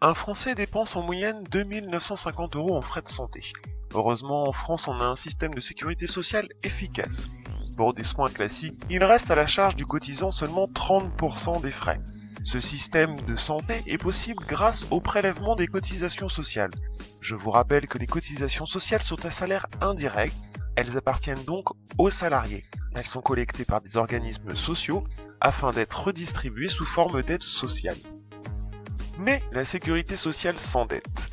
Un Français dépense en moyenne 2 950 € en frais de santé. Heureusement, en France, on a un système de sécurité sociale efficace. Pour des soins classiques, il reste à la charge du cotisant seulement 30% des frais. Ce système de santé est possible grâce au prélèvement des cotisations sociales. Je vous rappelle que les cotisations sociales sont à salaire indirect, elles appartiennent donc aux salariés. Elles sont collectées par des organismes sociaux afin d'être redistribuées sous forme d'aide sociale. Mais la sécurité sociale s'endette.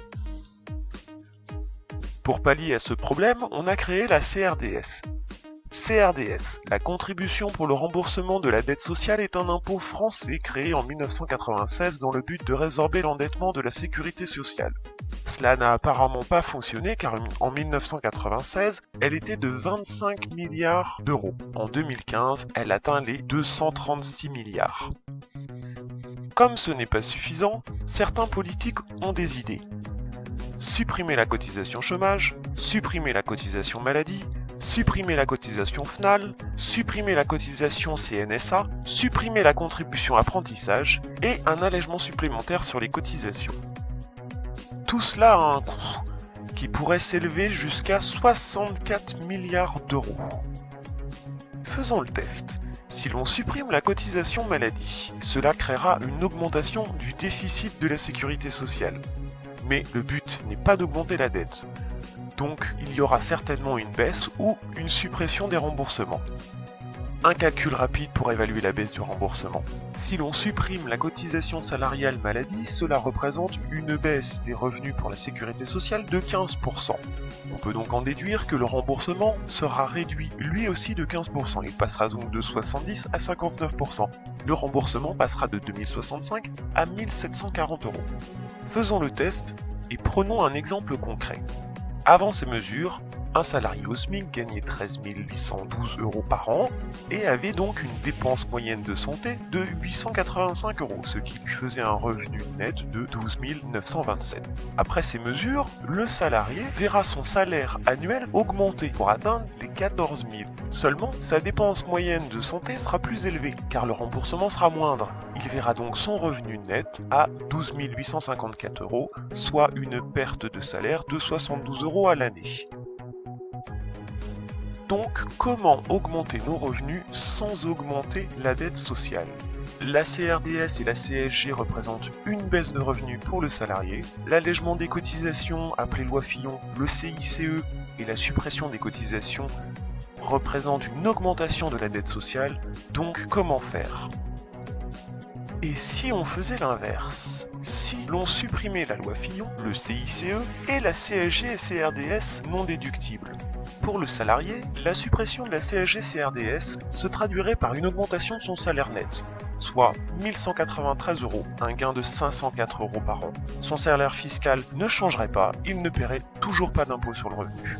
Pour pallier à ce problème, on a créé la CRDS. CRDS, la contribution pour le remboursement de la dette sociale, est un impôt français créé en 1996 dans le but de résorber l'endettement de la sécurité sociale. Cela n'a apparemment pas fonctionné car en 1996, elle était de 25 milliards d'euros. En 2015, elle atteint les 236 milliards. Comme ce n'est pas suffisant, certains politiques ont des idées. Supprimer la cotisation chômage, supprimer la cotisation maladie, supprimer la cotisation FNAL, supprimer la cotisation CNSA, supprimer la contribution apprentissage et un allègement supplémentaire sur les cotisations. Tout cela a un coût qui pourrait s'élever jusqu'à 64 milliards d'euros. Faisons le test. Si l'on supprime la cotisation maladie, cela créera une augmentation du déficit de la sécurité sociale. Mais le but n'est pas d'augmenter la dette. Donc il y aura certainement une baisse ou une suppression des remboursements. Un calcul rapide pour évaluer la baisse du remboursement. Si l'on supprime la cotisation salariale maladie, cela représente une baisse des revenus pour la sécurité sociale de 15%. On peut donc en déduire que le remboursement sera réduit lui aussi de 15%. Il passera donc de 70 à 59%. Le remboursement passera de 2065 à 1740 €. Faisons le test et prenons un exemple concret. Avant ces mesures, un salarié au SMIC gagnait 13 812 € par an et avait donc une dépense moyenne de santé de 885 €, ce qui lui faisait un revenu net de 12 927. Après ces mesures, le salarié verra son salaire annuel augmenter pour atteindre les 14 000. Seulement, sa dépense moyenne de santé sera plus élevée, car le remboursement sera moindre. Il verra donc son revenu net à 12 854 €, soit une perte de salaire de 72 € à l'année. Donc, comment augmenter nos revenus sans augmenter la dette sociale? La CRDS et la CSG représentent une baisse de revenus pour le salarié, l'allègement des cotisations, appelé loi Fillon, le CICE et la suppression des cotisations représentent une augmentation de la dette sociale. Donc, comment faire? Et si on faisait l'inverse? Si l'on supprimait la loi Fillon, le CICE et la CSG et CRDS non déductibles? Pour le salarié, la suppression de la CSG-CRDS se traduirait par une augmentation de son salaire net, soit 1193 €, un gain de 504 € par an. Son salaire fiscal ne changerait pas, il ne paierait toujours pas d'impôt sur le revenu.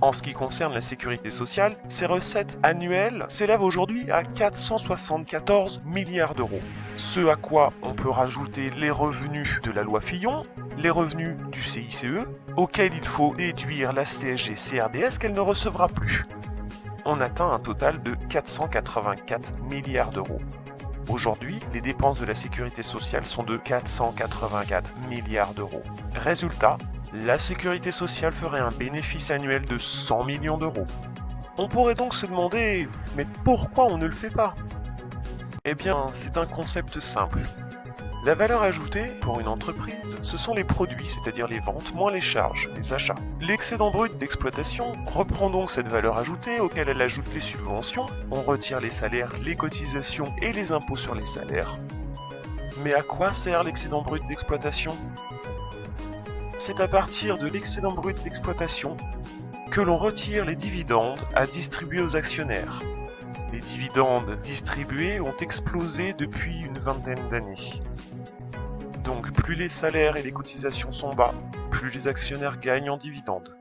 En ce qui concerne la sécurité sociale, ses recettes annuelles s'élèvent aujourd'hui à 474 milliards d'euros. Ce à quoi on peut rajouter les revenus de la loi Fillon, les revenus du CICE, auxquels il faut déduire la CSG-CRDS qu'elle ne recevra plus. On atteint un total de 484 milliards d'euros. Aujourd'hui, les dépenses de la sécurité sociale sont de 484 milliards d'euros. Résultat, la sécurité sociale ferait un bénéfice annuel de 100 millions d'euros. On pourrait donc se demander, mais pourquoi on ne le fait pas? Eh bien, c'est un concept simple. La valeur ajoutée pour une entreprise, ce sont les produits, c'est-à-dire les ventes, moins les charges, les achats. L'excédent brut d'exploitation reprend donc cette valeur ajoutée auquel elle ajoute les subventions, on retire les salaires, les cotisations et les impôts sur les salaires. Mais à quoi sert l'excédent brut d'exploitation? C'est à partir de l'excédent brut d'exploitation que l'on retire les dividendes à distribuer aux actionnaires. Les dividendes distribués ont explosé depuis une vingtaine d'années. Donc plus les salaires et les cotisations sont bas, plus les actionnaires gagnent en dividendes.